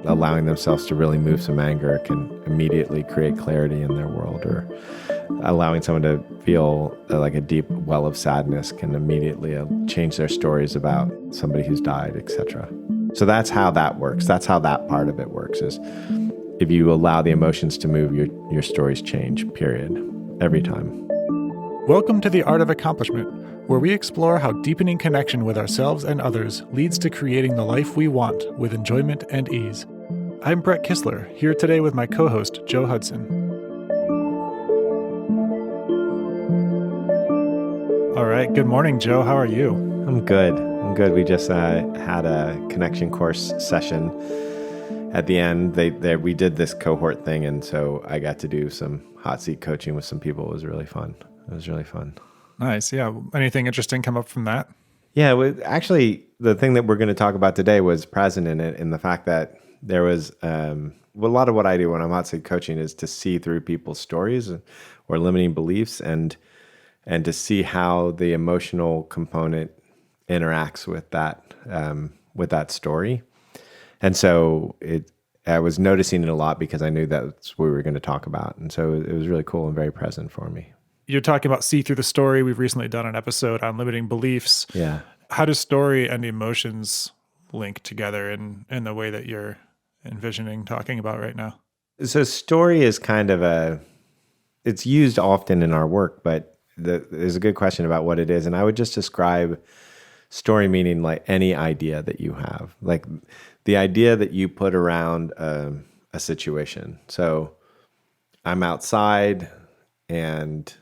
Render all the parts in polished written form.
allowing themselves to really move some anger can immediately create clarity in their world, or allowing someone to feel like a deep well of sadness can immediately change their stories about somebody who's died, etc. So that's how that works. That's how that part of it works, is if you allow the emotions to move, your stories change, period, every time. Welcome to The Art of Accomplishment, where we explore how deepening connection with ourselves and others leads to creating the life we want with enjoyment and ease. I'm Brett Kistler, here today with my co-host, Joe Hudson. All right, good morning, Joe. How are you? I'm good. We just had a connection course session at the end. We did this cohort thing, and so I got to do some hot seat coaching with some people. It was really fun. Nice. Yeah. Anything interesting come up from that? Yeah. Actually, the thing that we're going to talk about today was present in it, in the fact that there was a lot of what I do when I'm hot seat coaching is to see through people's stories or limiting beliefs, and to see how the emotional component interacts with that story. And so I was noticing it a lot because I knew that's what we were going to talk about. And so it was really cool and very present for me. You're talking about see through the story. We've recently done an episode on limiting beliefs. Yeah. How does story and emotions link together in the way that you're envisioning talking about right now? So story is kind of it's used often in our work, but there's a good question about what it is. And I would just describe story meaning like any idea that you have, like the idea that you put around a situation. So I'm outside and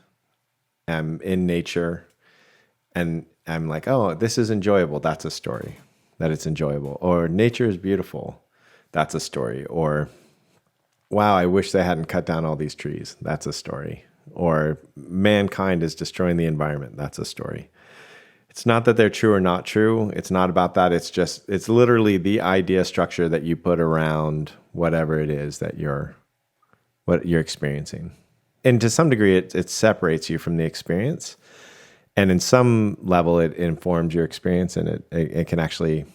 I'm in nature and I'm like, oh, this is enjoyable. That's a story, that it's enjoyable. Or nature is beautiful. That's a story. Or, wow, I wish they hadn't cut down all these trees. That's a story. Or mankind is destroying the environment. That's a story. It's not that they're true or not true. It's not about that. It's literally the idea structure that you put around whatever it is that you're experiencing. And to some degree, it separates you from the experience. And in some level, it informs your experience, and it can actually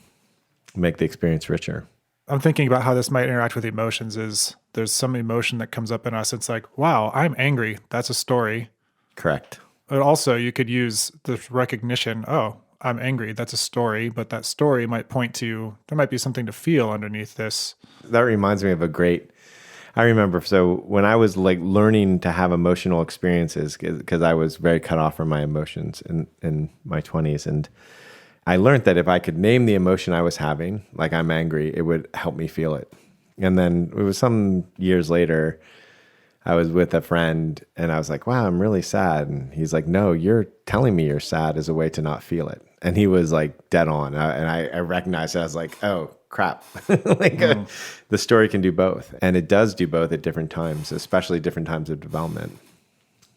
make the experience richer. I'm thinking about how this might interact with emotions. Is there's some emotion that comes up in us. It's like, wow, I'm angry. That's a story. Correct. But also you could use the recognition, oh, I'm angry. That's a story. But that story might point to, there might be something to feel underneath this. That reminds me of I remember, so when I was like learning to have emotional experiences, because I was very cut off from my emotions in my 20s, and I learned that if I could name the emotion I was having, like I'm angry, it would help me feel it. And then it was some years later, I was with a friend and I was like, wow, I'm really sad. And he's like, no, you're telling me you're sad as a way to not feel it. And he was like dead on. And I recognized it. I was like, oh, crap. The story can do both. And it does do both at different times, especially different times of development.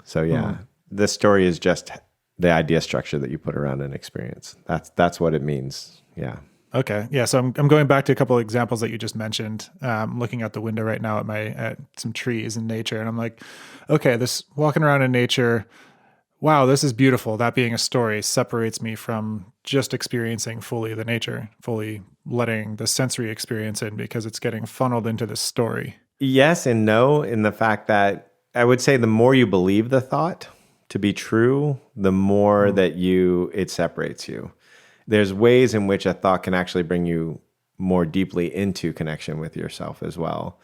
So yeah, the story is just the idea structure that you put around an experience. That's what it means. Yeah. Okay. Yeah. So I'm going back to a couple of examples that you just mentioned. I'm looking out the window right now at some trees and nature. And I'm like, okay, this walking around in nature, wow, this is beautiful. That being a story separates me from just experiencing fully the nature, fully letting the sensory experience in, because it's getting funneled into the story. Yes and no, in the fact that I would say the more you believe the thought to be true, the more that it separates you. There's ways in which a thought can actually bring you more deeply into connection with yourself as well.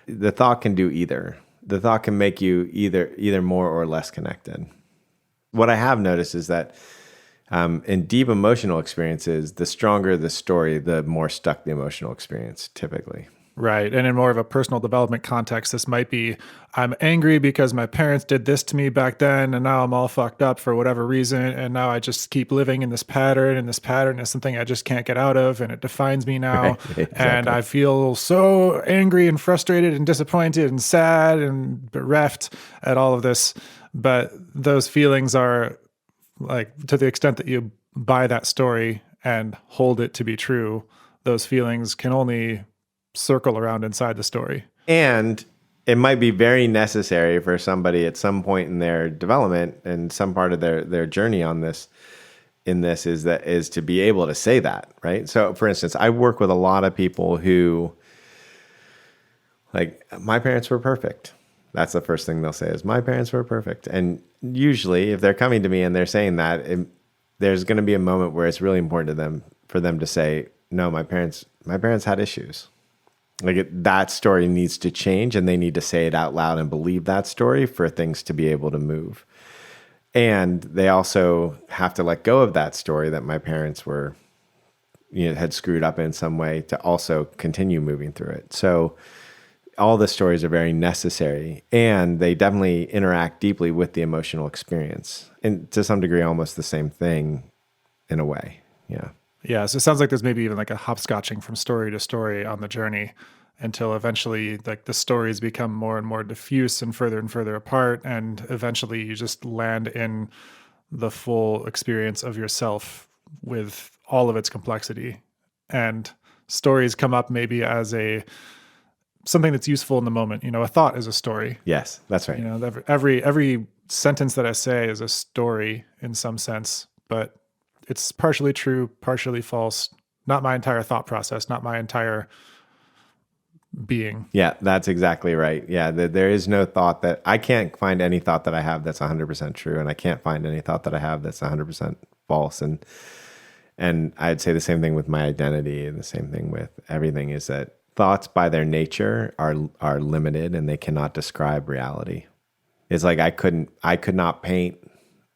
The thought can do either. The thought can make you either more or less connected. What I have noticed is that in deep emotional experiences, the stronger the story, the more stuck the emotional experience typically. Right. And in more of a personal development context, this might be, I'm angry because my parents did this to me back then, and now I'm all fucked up for whatever reason. And now I just keep living in this pattern, and this pattern is something I just can't get out of, and it defines me now. Right, exactly. And I feel so angry and frustrated and disappointed and sad and bereft at all of this. But those feelings are like, to the extent that you buy that story and hold it to be true, those feelings can only circle around inside the story. And it might be very necessary for somebody at some point in their development and some part of their journey on this is to be able to say that, right? So for instance, I work with a lot of people who Like, my parents were perfect. That's the first thing they'll say is, my parents were perfect. And usually if they're coming to me and they're saying that, there's going to be a moment where it's really important to them for them to say, no, my parents had issues. Like, that story needs to change, and they need to say it out loud and believe that story for things to be able to move. And they also have to let go of that story that my parents were, had screwed up in some way, to also continue moving through it. So all the stories are very necessary, and they definitely interact deeply with the emotional experience, and to some degree almost the same thing in a way. Yeah. Yeah, so it sounds like there's maybe even like a hopscotching from story to story on the journey, until eventually like the stories become more and more diffuse and further apart, and eventually you just land in the full experience of yourself with all of its complexity. And stories come up maybe as something that's useful in the moment. A thought is a story. Yes, that's right. Every sentence that I say is a story in some sense, but it's partially true, partially false. Not my entire thought process, not my entire being. Yeah, that's exactly right. Yeah, there is no thought that I can't find any thought that I have that's 100% true, and I can't find any thought that I have that's 100% false. And I'd say the same thing with my identity, and the same thing with everything, is that thoughts by their nature are limited, and they cannot describe reality. It's like I could not paint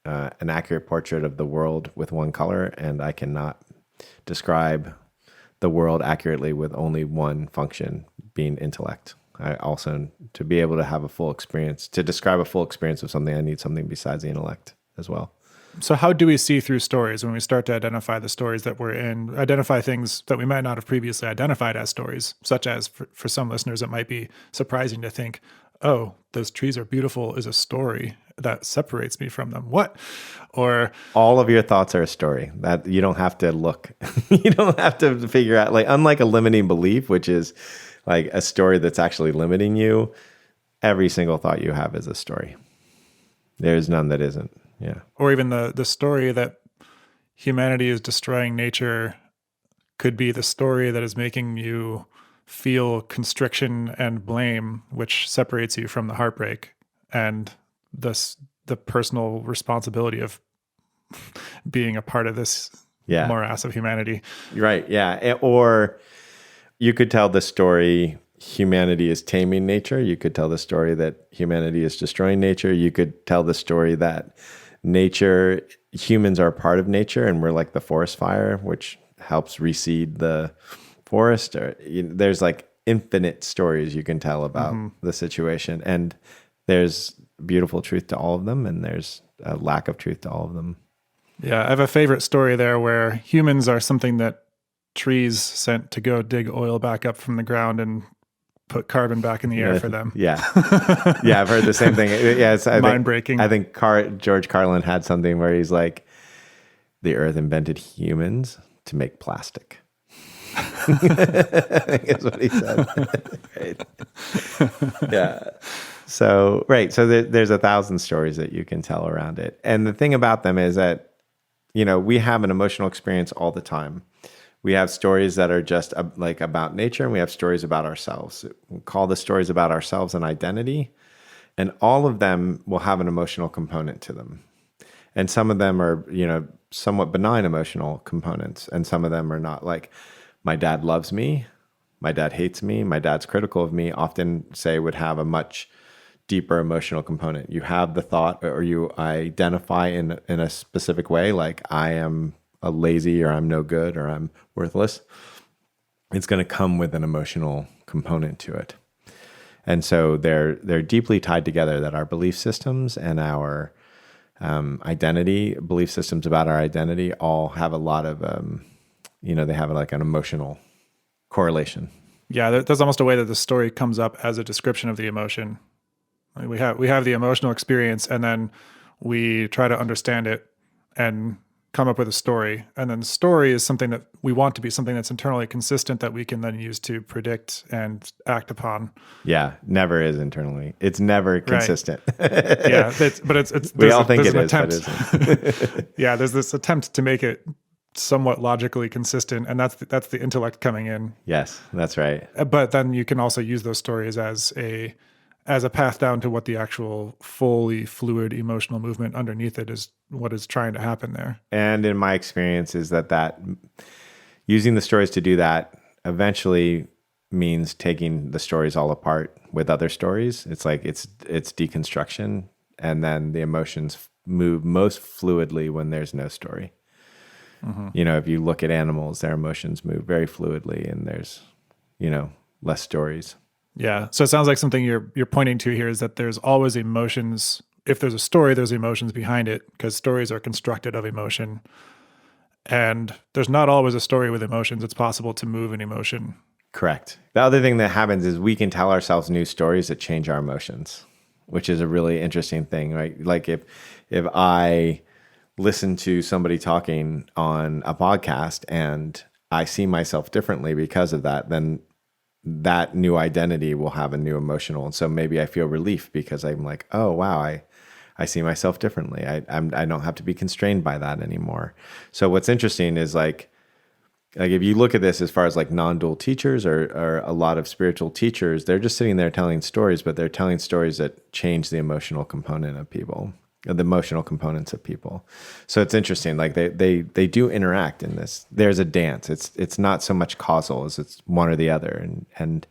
an accurate portrait of the world with one color, and I cannot describe the world accurately with only one function, being intellect. I also, to be able to have a full experience, to describe a full experience of something, I need something besides the intellect as well. So how do we see through stories when we start to identify the stories that we're in, identify things that we might not have previously identified as stories, such as for some listeners, it might be surprising to think, oh, those trees are beautiful is a story that separates me from them. What? Or all of your thoughts are a story that you don't have to look. You don't have to figure out, like, unlike a limiting belief, which is like a story that's actually limiting you, every single thought you have is a story. There's none that isn't. Yeah. Or even the story that humanity is destroying nature could be the story that is making you feel constriction and blame, which separates you from the heartbreak and the personal responsibility of being a part of this morass of humanity. Right. Yeah. Or you could tell the story humanity is taming nature. You could tell the story that humanity is destroying nature. You could tell the story that humans are a part of nature, and we're like the forest fire, which helps reseed the forest. Or there's like infinite stories you can tell about the situation, and there's beautiful truth to all of them, and there's a lack of truth to all of them. Yeah, I have a favorite story there where humans are something that trees sent to go dig oil back up from the ground and put carbon back in the air for them. Yeah. Yeah, I've heard the same thing. Yeah, it's mind-breaking. I think George Carlin had something where he's like, the earth invented humans to make plastic. I think is what he said. Right. Yeah. So, right. So there's 1,000 stories that you can tell around it. And the thing about them is that, we have an emotional experience all the time. We have stories that are just like about nature, and we have stories about ourselves. We call the stories about ourselves an identity, and all of them will have an emotional component to them. And some of them are, somewhat benign emotional components, and some of them are not. Like, my dad loves me, my dad hates me, my dad's critical of me, often would have a much deeper emotional component. You have the thought, or you identify in a specific way, like I am a lazy, or I'm no good, or I'm worthless. It's going to come with an emotional component to it. And so they're deeply tied together, that our belief systems and our identity, belief systems about our identity, all have a lot of, they have like an emotional correlation. Yeah, there's almost a way that the story comes up as a description of the emotion. We have the emotional experience, and then we try to understand it and come up with a story. And then the story is something that we want to be something that's internally consistent, that we can then use to predict and act upon. Yeah, never is internally. It's never consistent. Right. Yeah, but it's we all think it is, but it isn't. Yeah, there's this attempt to make it somewhat logically consistent, and that's the intellect coming in. Yes, that's right. But then you can also use those stories as a path down to what the actual fully fluid emotional movement underneath it is, what is trying to happen there. And in my experience is that using the stories to do that eventually means taking the stories all apart with other stories. It's like it's deconstruction, and then the emotions move most fluidly when there's no story. If you look at animals, their emotions move very fluidly, and there's less stories. Yeah. So it sounds like something you're pointing to here is that there's always emotions. If there's a story, there's emotions behind it, because stories are constructed of emotion. And there's not always a story with emotions. It's possible to move an emotion. Correct. The other thing that happens is we can tell ourselves new stories that change our emotions, which is a really interesting thing, right? Like if I listen to somebody talking on a podcast and I see myself differently because of that, then that new identity will have a new emotional. And so maybe I feel relief because I'm like, oh, wow, I see myself differently. I don't have to be constrained by that anymore. So what's interesting is like if you look at this as far as like non-dual teachers or a lot of spiritual teachers, they're just sitting there telling stories, but they're telling stories that change the emotional component of people, the emotional components of people. So it's interesting. Like they do interact in this. There's a dance. It's not so much causal as it's one or the other, and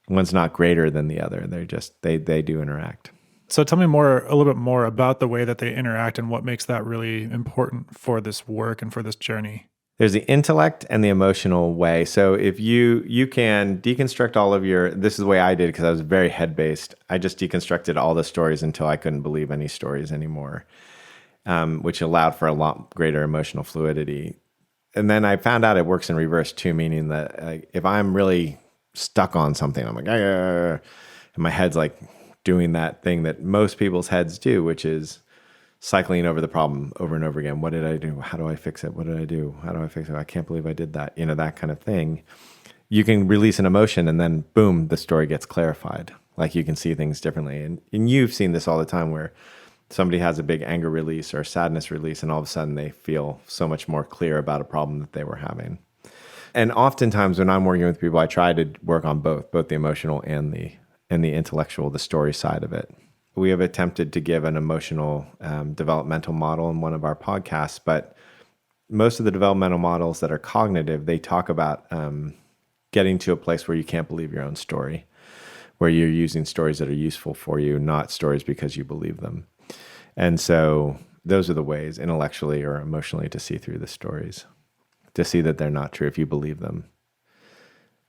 one's not greater than the other. They do interact. So tell me a little bit more about the way that they interact and what makes that really important for this work and for this journey. There's the intellect and the emotional way. So if you can deconstruct all of this is the way I did, because I was very head-based. I just deconstructed all the stories until I couldn't believe any stories anymore, which allowed for a lot greater emotional fluidity. And then I found out it works in reverse too, meaning that if I'm really stuck on something, I'm like, and my head's like doing that thing that most people's heads do, which is cycling over the problem over and over again. What did I do? How do I fix it? What did I do? How do I fix it? I can't believe I did that. That kind of thing. You can release an emotion and then boom, the story gets clarified. Like you can see things differently. And you've seen this all the time where somebody has a big anger release or sadness release, and all of a sudden they feel so much more clear about a problem that they were having. And oftentimes when I'm working with people, I try to work on both the emotional and the intellectual, the story side of it. We have attempted to give an emotional developmental model in one of our podcasts, but most of the developmental models that are cognitive, they talk about getting to a place where you can't believe your own story, where you're using stories that are useful for you, not stories because you believe them. And so those are the ways, intellectually or emotionally, to see through the stories, to see that they're not true if you believe them.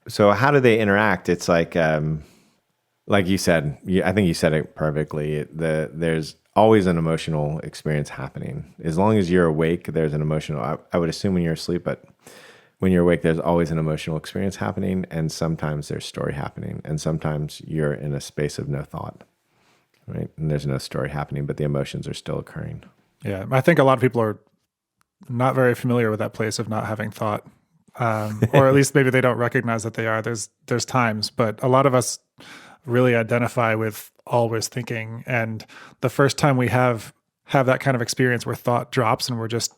So how do they interact? It's like you said, I think you said it perfectly. There's always an emotional experience happening. As long as you're awake, there's an emotional, I would assume when you're asleep, but when you're awake, there's always an emotional experience happening. And sometimes there's story happening. And sometimes you're in a space of no thought, right? And there's no story happening, but the emotions are still occurring. Yeah. I think a lot of people are not very familiar with that place of not having thought. Or at least maybe they don't recognize that they are. There's times, but a lot of us really identify with always thinking. And the first time we have that kind of experience where thought drops and we're just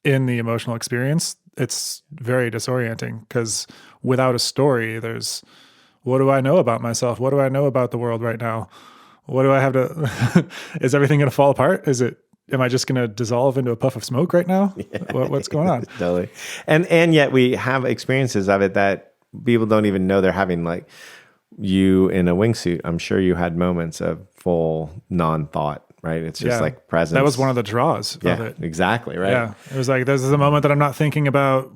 in the emotional experience, it's very disorienting, because without a story, there's, what do I know about myself? What do I know about the world right now? What do I have to, is everything going to fall apart? Am I just going to dissolve into a puff of smoke right now? Yeah. What's going on? Totally. And yet we have experiences of it that people don't even know they're having. Like you in a wingsuit, I'm sure you had moments of full non-thought, right? It's just like presence. That was one of the draws of it. Exactly, right? Yeah. It was like, this is a moment that I'm not thinking about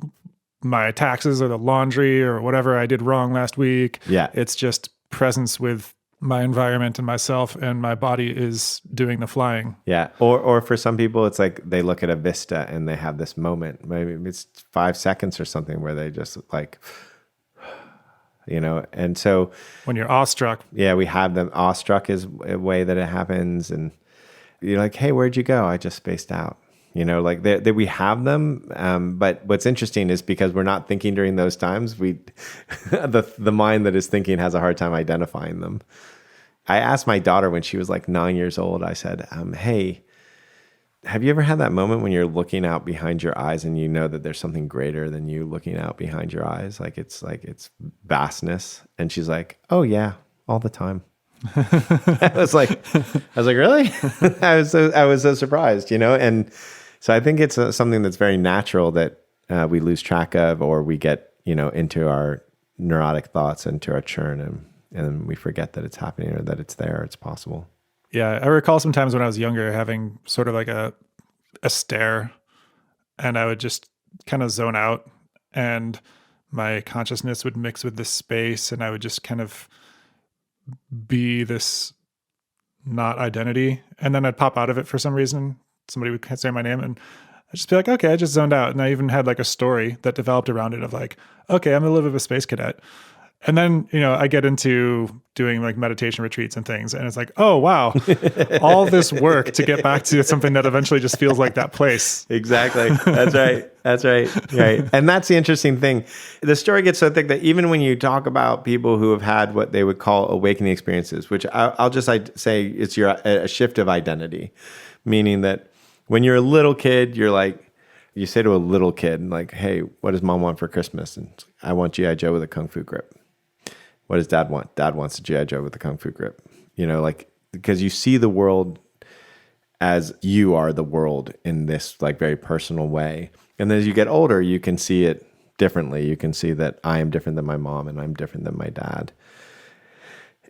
my taxes or the laundry or whatever I did wrong last week. Yeah. It's just presence with my environment and myself, and my body is doing the flying. Yeah. Or for some people, it's like they look at a vista and they have this moment, maybe it's 5 seconds or something, where they just like, and so when you're awestruck. Yeah, we have them. Awestruck is a way that it happens. And you're like, hey, where'd you go? I just spaced out. Like that we have them. But what's interesting is because we're not thinking during those times, the mind that is thinking has a hard time identifying them. I asked my daughter when she was like 9 years old, I said, hey, have you ever had that moment when you're looking out behind your eyes and you know that there's something greater than you looking out behind your eyes? Like it's vastness. And she's like, oh yeah, all the time. I was like, really? I was so surprised, And so I think it's something that's very natural that we lose track of, or we get, into our neurotic thoughts, into our churn, and we forget that it's happening, or that it's there, or it's possible. Yeah, I recall sometimes when I was younger having sort of like a stare, and I would just kind of zone out, and my consciousness would mix with this space, and I would just kind of be this not identity, and then I'd pop out of it for some reason. Somebody would say my name, and I'd just be like, okay, I just zoned out. And I even had like a story that developed around it of like, okay, I'm a little bit of a space cadet. And then, I get into doing like meditation retreats and things. And it's like, oh, wow, all this work to get back to something that eventually just feels like that place. Exactly. That's right. That's right. Right. And that's the interesting thing. The story gets so thick that even when you talk about people who have had what they would call awakening experiences, which I'll just say it's a shift of identity, meaning that when you're a little kid, you're like, you say to a little kid, like, hey, what does mom want for Christmas? And I want G.I. Joe with a Kung Fu grip. What does dad want? Dad wants a G.I. Joe with a Kung Fu grip. Because you see the world as you are the world in this like very personal way. And then as you get older, you can see it differently. You can see that I am different than my mom and I'm different than my dad.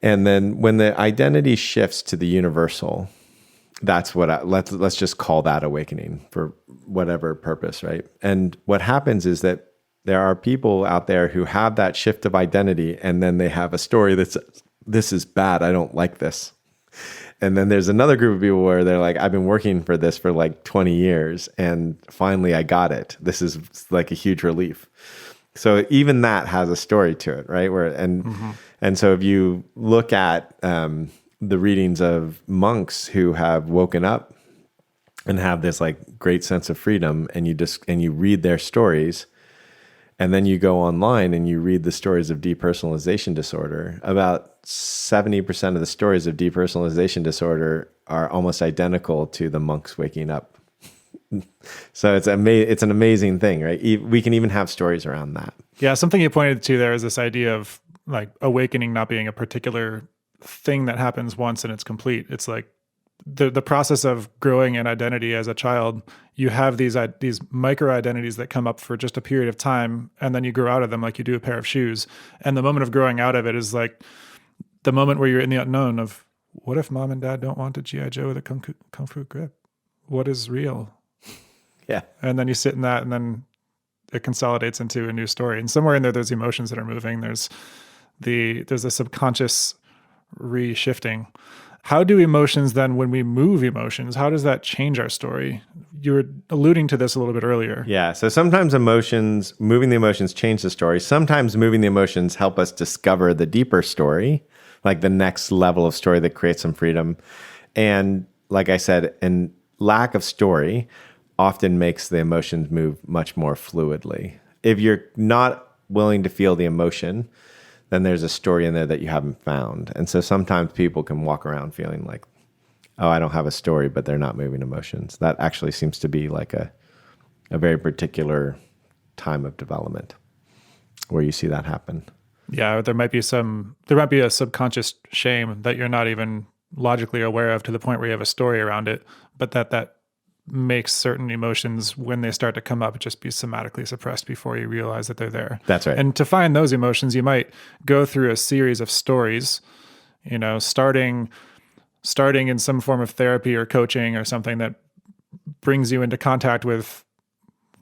And then when the identity shifts to the universal, that's what let's just call that awakening for whatever purpose, right? And what happens is that there are people out there who have that shift of identity, and then they have a story that says, this is bad, I don't like this. And then there's another group of people where they're like, I've been working for this for like 20 years, and finally I got it. This is like a huge relief. So even that has a story to it, right? And so if you look at the readings of monks who have woken up and have this like great sense of freedom, and you read their stories, and then you go online and you read the stories of depersonalization disorder, about 70% of the stories of depersonalization disorder are almost identical to the monks waking up. So it's an amazing thing, right? We can even have stories around that. Yeah, something you pointed to there is this idea of like awakening not being a particular thing that happens once and it's complete. It's like the process of growing an identity as a child. You have these micro identities that come up for just a period of time, and then you grow out of them like you do a pair of shoes. And the moment of growing out of it is like the moment where you're in the unknown of, what if mom and dad don't want a G.I. Joe with a Kung Fu grip? What is real? Yeah. And then you sit in that, and then it consolidates into a new story. And somewhere in there's emotions that are moving. There's a subconscious reshifting. How do emotions then, when we move emotions, how does that change our story? You were alluding to this a little bit earlier. Yeah. So sometimes moving the emotions change the story. Sometimes moving the emotions help us discover the deeper story, like the next level of story that creates some freedom. And like I said, and lack of story often makes the emotions move much more fluidly. If you're not willing to feel the emotion, then there's a story in there that you haven't found. And so sometimes people can walk around feeling like, oh, I don't have a story, but they're not moving emotions. That actually seems to be like a very particular time of development where you see that happen. Yeah, there might be a subconscious shame that you're not even logically aware of to the point where you have a story around it, but that makes certain emotions, when they start to come up, just be somatically suppressed before you realize that they're there. That's right. And to find those emotions, you might go through a series of stories, starting in some form of therapy or coaching or something that brings you into contact with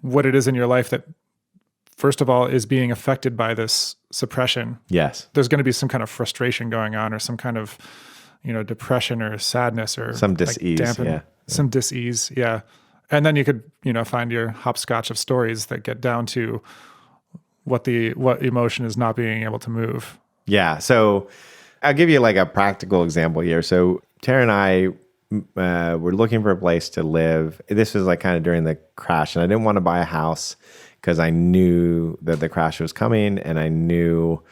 what it is in your life that, first of all, is being affected by this suppression. Yes. There's going to be some kind of frustration going on, or some kind of, depression or sadness, or some dis-ease. Some dis-ease. Yeah. And then you could, find your hopscotch of stories that get down to what emotion is not being able to move. Yeah. So I'll give you like a practical example here. So Tara and I were looking for a place to live. This was like kind of during the crash, and I didn't want to buy a house because I knew that the crash was coming, and I knew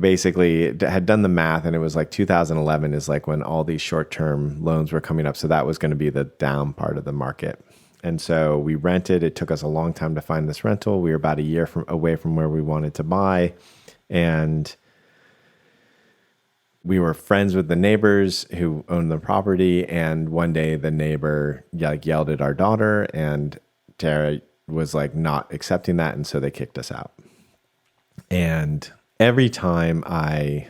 basically had done the math, and it was like 2011 is like when all these short-term loans were coming up. So that was going to be the down part of the market. And so we rented. It took us a long time to find this rental. We were about a year away from where we wanted to buy. And we were friends with the neighbors who owned the property. And one day the neighbor yelled at our daughter, and Tara was like not accepting that. And so they kicked us out. And every time I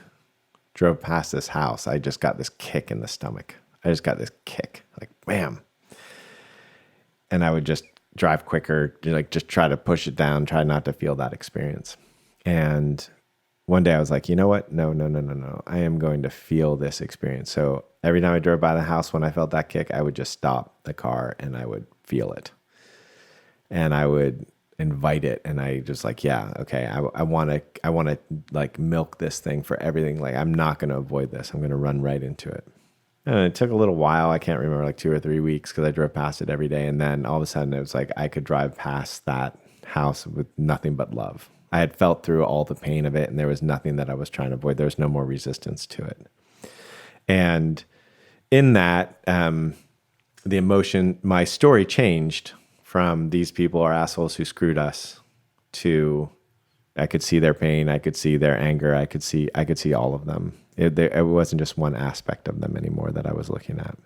drove past this house, I just got this kick in the stomach. I just got this kick, like, bam. And I would just drive quicker, like just try to push it down, try not to feel that experience. And one day I was like, you know what? No. I am going to feel this experience. So every time I drove by the house, when I felt that kick, I would just stop the car and I would feel it. And I would invite it. And I just like, yeah, okay. I want to like milk this thing for everything. Like, I'm not going to avoid this. I'm going to run right into it. And it took a little while. I can't remember, like 2 or 3 weeks, because I drove past it every day. And then all of a sudden it was like I could drive past that house with nothing but love. I had felt through all the pain of it, and there was nothing that I was trying to avoid. There was no more resistance to it. And in that, the emotion, my story changed from these people are assholes who screwed us to I could see their pain. I could see their anger. I could see all of them. It wasn't just one aspect of them anymore that I was looking at.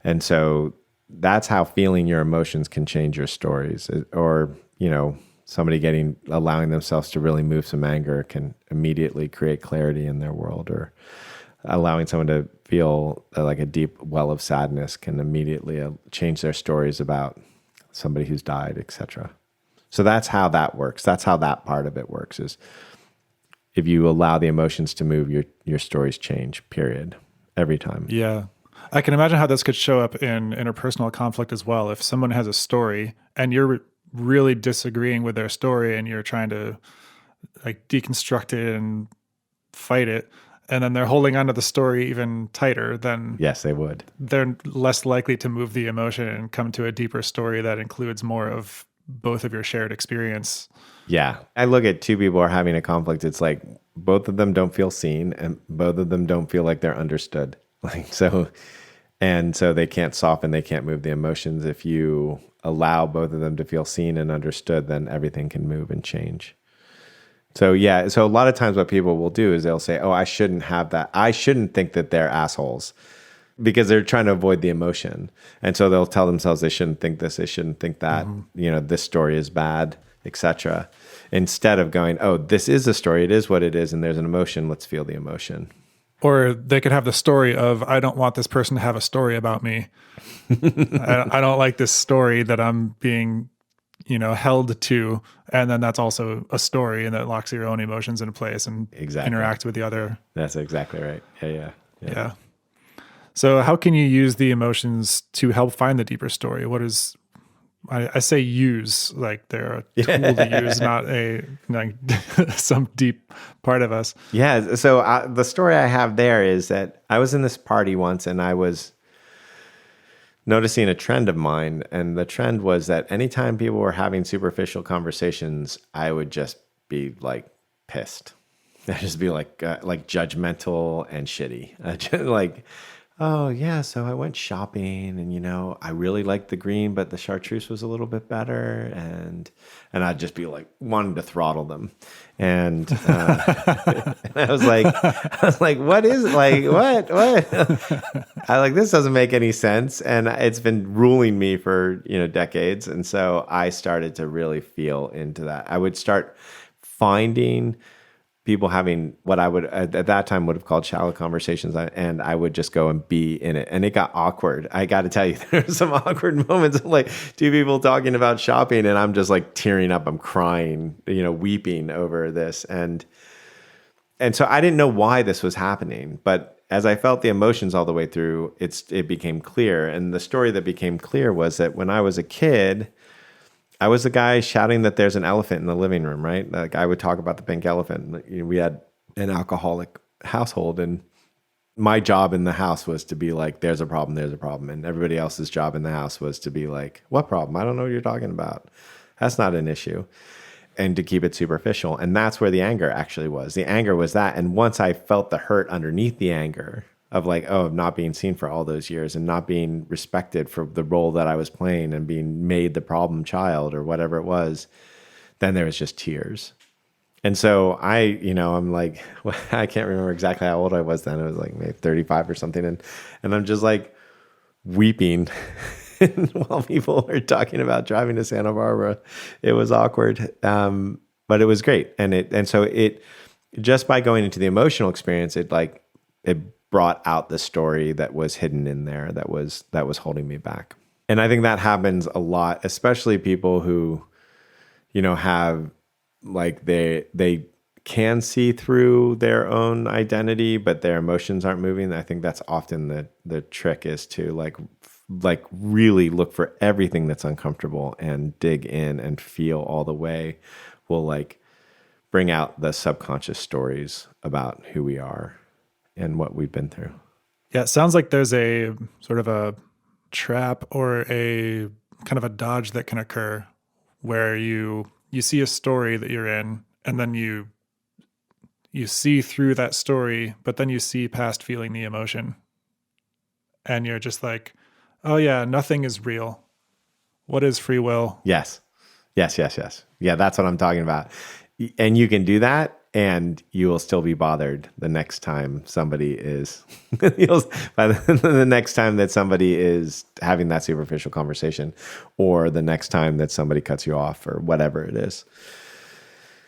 And so that's how feeling your emotions can change your stories. Or, somebody allowing themselves to really move some anger can immediately create clarity in their world. Or allowing someone to feel like a deep well of sadness can immediately change their stories about somebody who's died, etc. So that's how that works. That's how that part of it works, is if you allow the emotions to move, your stories change, period, every time. Yeah. I can imagine how this could show up in interpersonal conflict as well. If someone has a story and you're really disagreeing with their story and you're trying to like deconstruct it and fight it, and then they're holding onto the story even tighter, then yes, they would. They're less likely to move the emotion and come to a deeper story that includes more of both of your shared experience. Yeah. I look at two people are having a conflict. It's like both of them don't feel seen and both of them don't feel like they're understood. So they can't soften, they can't move the emotions. If you allow both of them to feel seen and understood, then everything can move and change. So yeah, so a lot of times what people will do is they'll say, oh, I shouldn't have that. I shouldn't think that they're assholes, because they're trying to avoid the emotion. And so they'll tell themselves they shouldn't think this, they shouldn't think that, this story is bad, etc. Instead of going, oh, this is a story, it is what it is, and there's an emotion, let's feel the emotion. Or they could have the story of, I don't want this person to have a story about me. I don't like this story that I'm being, held to. And then that's also a story, and that locks your own emotions into place and interacts with the other. That's exactly right. Yeah. So how can you use the emotions to help find the deeper story? What is, I say use, like they're a tool to use, not some deep part of us. Yeah. So the story I have there is that I was in this party once, and I was noticing a trend of mine. And the trend was that anytime people were having superficial conversations, I would just be like pissed. I'd just be like judgmental and shitty. Like, oh yeah, so I went shopping, and I really liked the green, but the chartreuse was a little bit better, and I'd just be like wanting to throttle them, and and I was like, what is what? I like, this doesn't make any sense, and it's been ruling me for decades, and so I started to really feel into that. I would start finding people having what I would at that time would have called shallow conversations, and I would just go and be in it, and it got awkward. I got to tell you, there were some awkward moments of like two people talking about shopping, and I'm just like tearing up, I'm crying, weeping over this, and so I didn't know why this was happening, but as I felt the emotions all the way through, it became clear. And the story that became clear was that when I was a kid, I was the guy shouting that there's an elephant in the living room, right? Like, I would talk about the pink elephant. We had an alcoholic household, and my job in the house was to be like, there's a problem. And everybody else's job in the house was to be like, what problem? I don't know what you're talking about. That's not an issue. and to keep it superficial. And that's where the anger actually was. The anger was that. And once I felt the hurt underneath the anger of like, oh, of not being seen for all those years and not being respected for the role that I was playing and being made the problem child or whatever it was, then there was just tears. And so I'm like, I can't remember exactly how old I was then. It was like maybe 35 or something. And I'm just like weeping while people were talking about driving to Santa Barbara. It was awkward. But it was great. And so it just by going into the emotional experience, it brought out the story that was hidden in there that was holding me back. And I think that happens a lot, especially people who, have like they can see through their own identity, but their emotions aren't moving. I think that's often the trick is to like really look for everything that's uncomfortable and dig in and feel all the way will like bring out the subconscious stories about who we are and what we've been through. Yeah, it sounds like there's a sort of a trap or a kind of a dodge that can occur where you see a story that you're in and then you see through that story, but then you see past feeling the emotion. And you're just like, oh yeah, nothing is real. What is free will? Yes. Yeah, that's what I'm talking about. And you can do that and you will still be bothered the next time somebody is by the next time that somebody is having that superficial conversation, or the next time that somebody cuts you off, or whatever it is.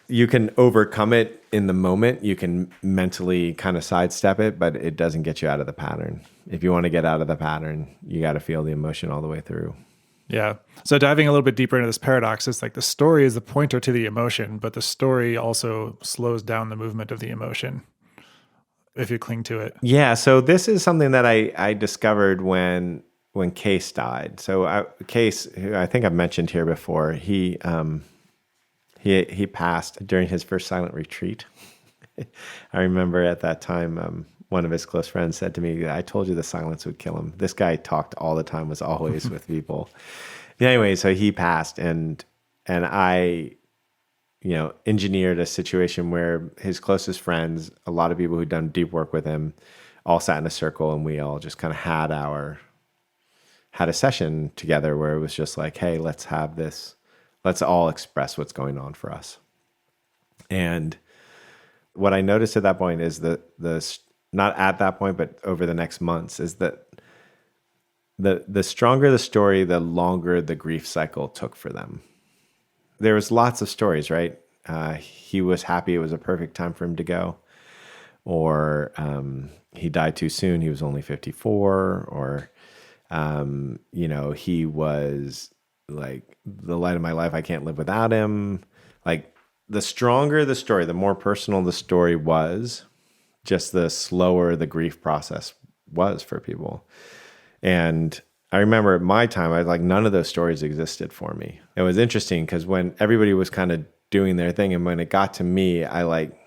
You can overcome it in the moment. You can mentally kind of sidestep it, but it doesn't get you out of the pattern. If you want to get out of the pattern, you got to feel the emotion all the way through. Yeah. So diving a little bit deeper into this paradox, it's like the story is the pointer to the emotion, but the story also slows down the movement of the emotion if you cling to it. Yeah. So this is something that I discovered when Case died. So Case, who I think I've mentioned here before, he passed during his first silent retreat. I remember at that time, one of his close friends said to me, I told you the silence would kill him. This guy talked all the time, was always with people. Anyway, so he passed, and I, engineered a situation where his closest friends, a lot of people who'd done deep work with him, all sat in a circle, and we all just kind of had a session together where it was just like, hey, let's have this. Let's all express what's going on for us. And what I noticed at that point is not at that point, but over the next months, is that the stronger the story, the longer the grief cycle took for them. There was lots of stories, right? He was happy it was a perfect time for him to go, or he died too soon. He was only 54, or he was like the light of my life. I can't live without him. Like, the stronger the story, the more personal the story was, just the slower the grief process was for people. And I remember at my time, I was like, none of those stories existed for me. It was interesting because when everybody was kind of doing their thing, and when it got to me, I like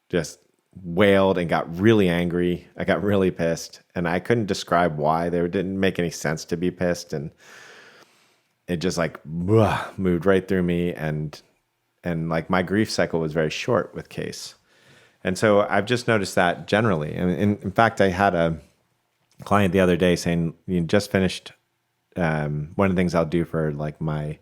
just wailed and got really angry. I got really pissed, and I couldn't describe why. There didn't make any sense to be pissed, and it just like moved right through me, and like my grief cycle was very short with Case. And so I've just noticed that generally. And in fact, I had a client the other day saying, you just finished, one of the things I'll do for like my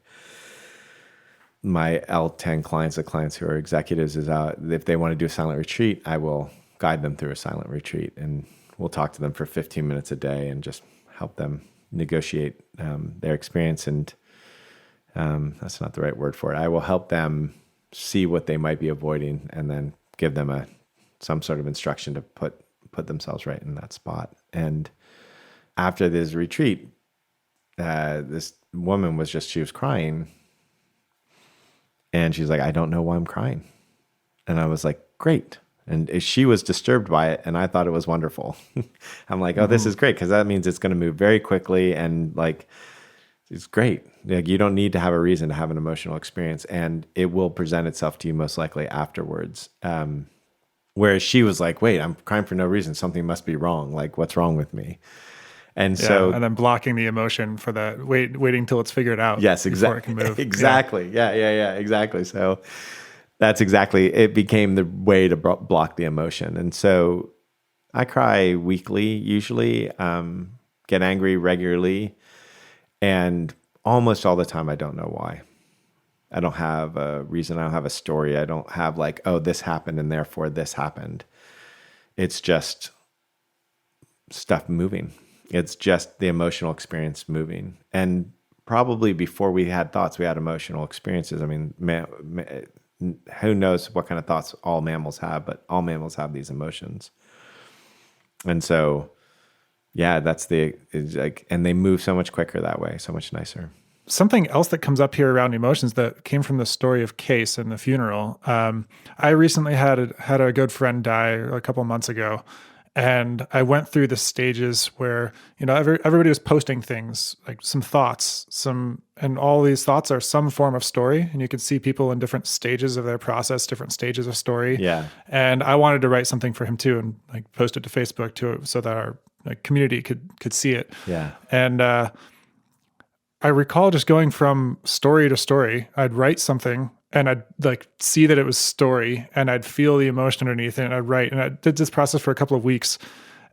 L10 clients, the clients who are executives, is if they want to do a silent retreat, I will guide them through a silent retreat, and we'll talk to them for 15 minutes a day and just help them negotiate their experience. And that's not the right word for it. I will help them see what they might be avoiding, and then give them some sort of instruction to put themselves right in that spot. And after this retreat, this woman she was crying, and she's like, I don't know why I'm crying. And I was like, great. And she was disturbed by it, and I thought it was wonderful. I'm like, oh, this is great, because that means it's going to move very quickly, and like, it's great. Like, you don't need to have a reason to have an emotional experience, and it will present itself to you most likely afterwards. Whereas she was like, wait, I'm crying for no reason. Something must be wrong. Like, what's wrong with me? And Yeah, so, and then blocking the emotion for that, waiting till it's figured out. yes, before it can exactly. move. Exactly. Yeah, exactly. So that's exactly, it became the way to block the emotion. And so I cry weekly, usually, get angry regularly. And almost all the time, I don't know why. I don't have a reason. I don't have a story. I don't have like, oh, this happened and therefore this happened. It's just stuff moving. It's just the emotional experience moving. And probably before we had thoughts, we had emotional experiences. I mean, who knows what kind of thoughts all mammals have, but all mammals have these emotions. And so, yeah, it's like, and they move so much quicker that way, so much nicer. Something else that comes up here around emotions that came from the story of Case and the funeral. I recently had a good friend die a couple months ago, and I went through the stages where everybody was posting things like some thoughts, and all these thoughts are some form of story, and you could see people in different stages of their process, different stages of story. Yeah. And I wanted to write something for him too, and like post it to Facebook too, so that our community could see it. Yeah. And I recall just going from story to story. I'd write something and I'd like see that it was story, and I'd feel the emotion underneath it, and I'd write. And I did this process for a couple of weeks,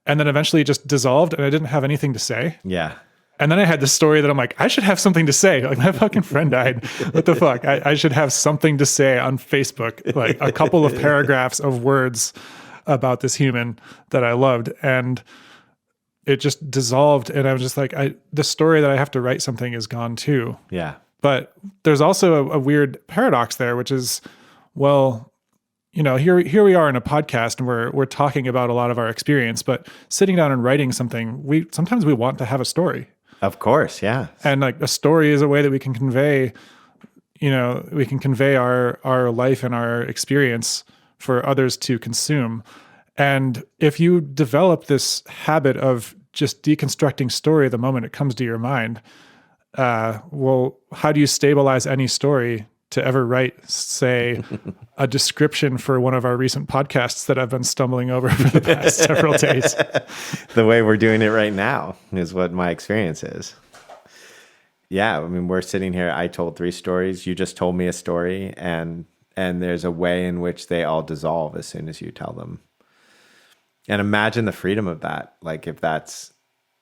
and then eventually it just dissolved and I didn't have anything to say. Yeah. And then I had this story that I'm like, I should have something to say. Like, my fucking friend died. What the fuck? I should have something to say on Facebook, like a couple of paragraphs of words about this human that I loved. And it just dissolved. And I was just like, the story that I have to write something is gone too. Yeah. But there's also a weird paradox there, which is, well, here we are in a podcast, and we're talking about a lot of our experience, but sitting down and writing something, sometimes we want to have a story. Of course. Yeah. And like a story is a way that we can convey, our life and our experience for others to consume. And if you develop this habit of just deconstructing story the moment it comes to your mind, well, how do you stabilize any story to ever write, say, a description for one of our recent podcasts that I've been stumbling over for the past several days? The way we're doing it right now is what my experience is. Yeah, I mean, we're sitting here. I told 3 stories. You just told me a story, and there's a way in which they all dissolve as soon as you tell them. And imagine the freedom of that. Like, if that's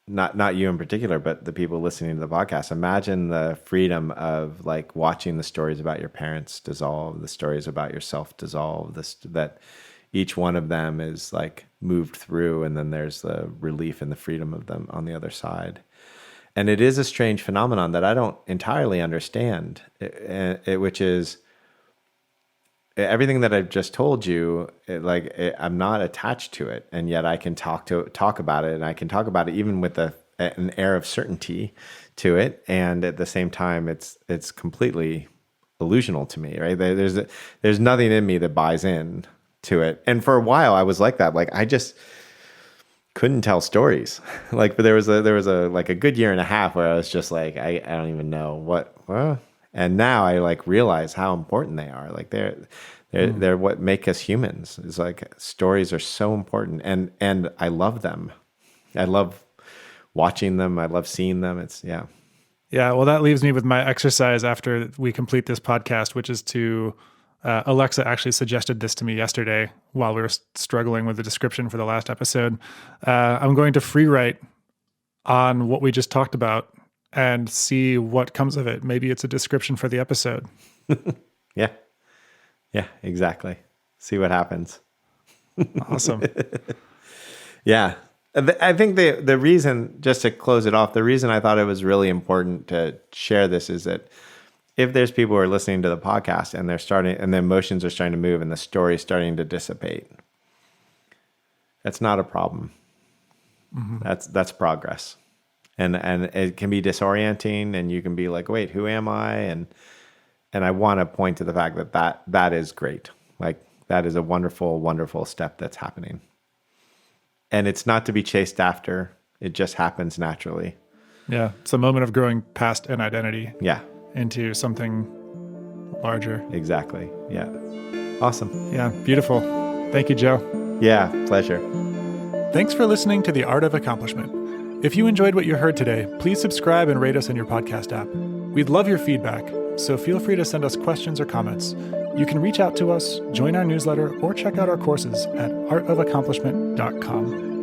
not you in particular, but the people listening to the podcast, imagine the freedom of like watching the stories about your parents dissolve, the stories about yourself dissolve, that each one of them is like moved through, and then there's the relief and the freedom of them on the other side. And it is a strange phenomenon that I don't entirely understand, which is everything that I've just told you. I'm not attached to it, and yet I can talk about it, and I can talk about it even with an air of certainty to it. And at the same time, it's completely illusional to me, right? There's nothing in me that buys in to it. And for a while, I was like that. Like, I just couldn't tell stories. Like, but there was a like a good year and a half where I was just like, I don't even know what. And now I like realize how important they are. Like they're what make us humans. It's like stories are so important, and I love them. I love watching them. I love seeing them. Yeah. Well, that leaves me with my exercise after we complete this podcast, which is to Alexa actually suggested this to me yesterday while we were struggling with the description for the last episode. I'm going to free write on what we just talked about and see what comes of it. Maybe it's a description for the episode. Yeah, exactly. See what happens. Awesome. Yeah. I think the reason, just to close it off, the reason I thought it was really important to share this is that if there's people who are listening to the podcast and the emotions are starting to move and the story is starting to dissipate, that's not a problem. Mm-hmm. That's progress. And it can be disorienting, and you can be like, wait, who am I? And I want to point to the fact that is great. Like, that is a wonderful, wonderful step that's happening. And it's not to be chased after. It just happens naturally. Yeah. It's a moment of growing past an identity. Yeah. Into something larger. Exactly. Yeah. Awesome. Yeah. Beautiful. Thank you, Joe. Yeah. Pleasure. Thanks for listening to The Art of Accomplishment. If you enjoyed what you heard today, please subscribe and rate us in your podcast app. We'd love your feedback, so feel free to send us questions or comments. You can reach out to us, join our newsletter, or check out our courses at artofaccomplishment.com.